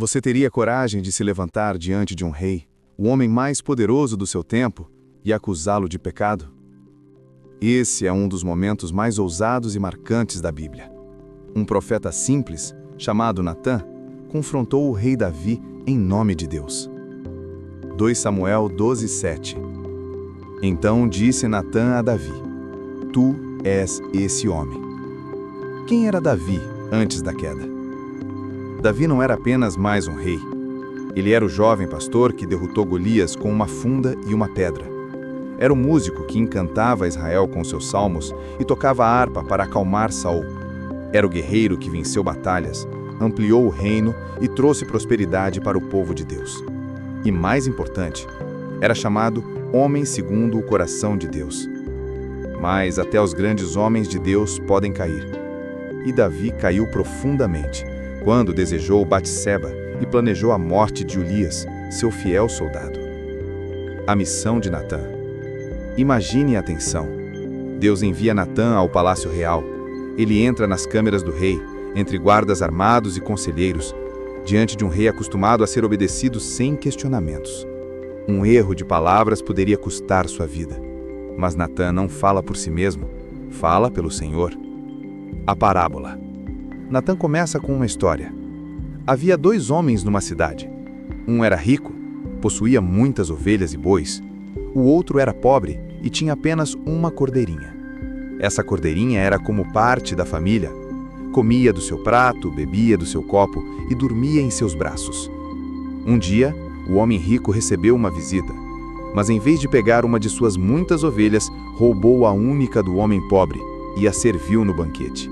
Você teria coragem de se levantar diante de um rei, o homem mais poderoso do seu tempo, e acusá-lo de pecado? Esse é um dos momentos mais ousados e marcantes da Bíblia. Um profeta simples, chamado Natã, confrontou o rei Davi em nome de Deus. 2 Samuel 12:7. Então disse Natã a Davi: Tu és esse homem. Quem era Davi antes da queda? Davi não era apenas mais um rei. Ele era o jovem pastor que derrotou Golias com uma funda e uma pedra. Era o músico que encantava Israel com seus salmos e tocava a harpa para acalmar Saul. Era o guerreiro que venceu batalhas, ampliou o reino e trouxe prosperidade para o povo de Deus. E mais importante, era chamado homem segundo o coração de Deus. Mas até os grandes homens de Deus podem cair. E Davi caiu profundamente quando desejou Batseba e planejou a morte de Urias, seu fiel soldado. A missão de Natã. Imagine a tensão. Deus envia Natã ao palácio real. Ele entra nas câmeras do rei, entre guardas armados e conselheiros, diante de um rei acostumado a ser obedecido sem questionamentos. Um erro de palavras poderia custar sua vida. Mas Natã não fala por si mesmo, fala pelo Senhor. A parábola. Natã começa com uma história. Havia 2 homens numa cidade. Um era rico, possuía muitas ovelhas e bois. O outro era pobre e tinha apenas uma cordeirinha. Essa cordeirinha era como parte da família. Comia do seu prato, bebia do seu copo e dormia em seus braços. Um dia, o homem rico recebeu uma visita, mas em vez de pegar uma de suas muitas ovelhas, roubou a única do homem pobre e a serviu no banquete.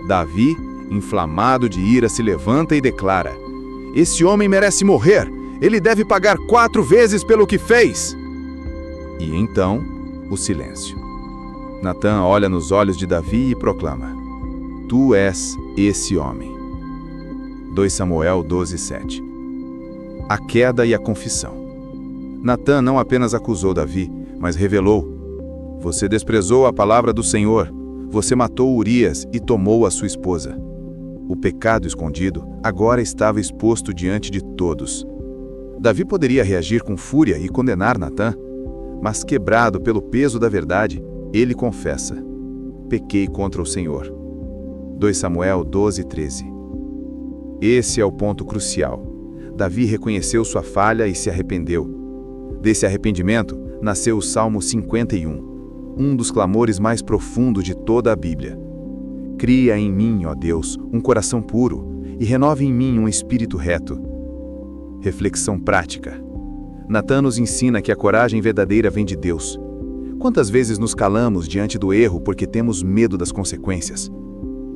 Davi, inflamado de ira, se levanta e declara: Esse homem merece morrer! Ele deve pagar 4 vezes pelo que fez! E então, o silêncio. Natã olha nos olhos de Davi e proclama: Tu és esse homem. 2 Samuel 12:7. A queda e a confissão. Natã não apenas acusou Davi, mas revelou: Você desprezou a palavra do Senhor, você matou Urias e tomou a sua esposa. O pecado escondido agora estava exposto diante de todos. Davi poderia reagir com fúria e condenar Natã, mas quebrado pelo peso da verdade, ele confessa: Pequei contra o Senhor. 2 Samuel 12:13. Esse é o ponto crucial. Davi reconheceu sua falha e se arrependeu. Desse arrependimento nasceu o Salmo 51, um dos clamores mais profundos de toda a Bíblia. Cria em mim, ó Deus, um coração puro e renove em mim um espírito reto. Reflexão prática. Natã nos ensina que a coragem verdadeira vem de Deus. Quantas vezes nos calamos diante do erro porque temos medo das consequências?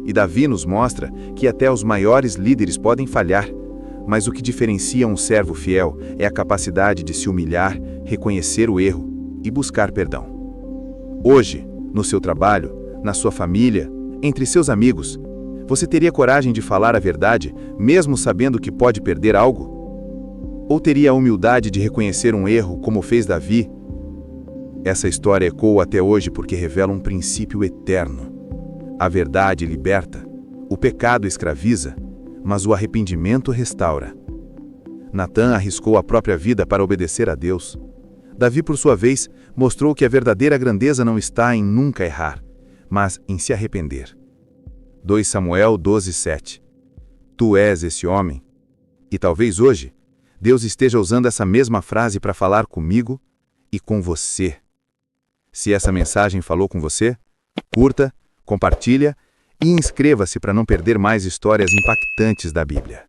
E Davi nos mostra que até os maiores líderes podem falhar, mas o que diferencia um servo fiel é a capacidade de se humilhar, reconhecer o erro e buscar perdão. Hoje, no seu trabalho, na sua família, entre seus amigos, você teria coragem de falar a verdade, mesmo sabendo que pode perder algo? Ou teria a humildade de reconhecer um erro, como fez Davi? Essa história ecoa até hoje porque revela um princípio eterno. A verdade liberta, o pecado escraviza, mas o arrependimento restaura. Natã arriscou a própria vida para obedecer a Deus. Davi, por sua vez, mostrou que a verdadeira grandeza não está em nunca errar, mas em se arrepender. 2 Samuel 12:7. Tu és esse homem. E talvez hoje, Deus esteja usando essa mesma frase para falar comigo e com você. Se essa mensagem falou com você, curta, compartilha e inscreva-se para não perder mais histórias impactantes da Bíblia.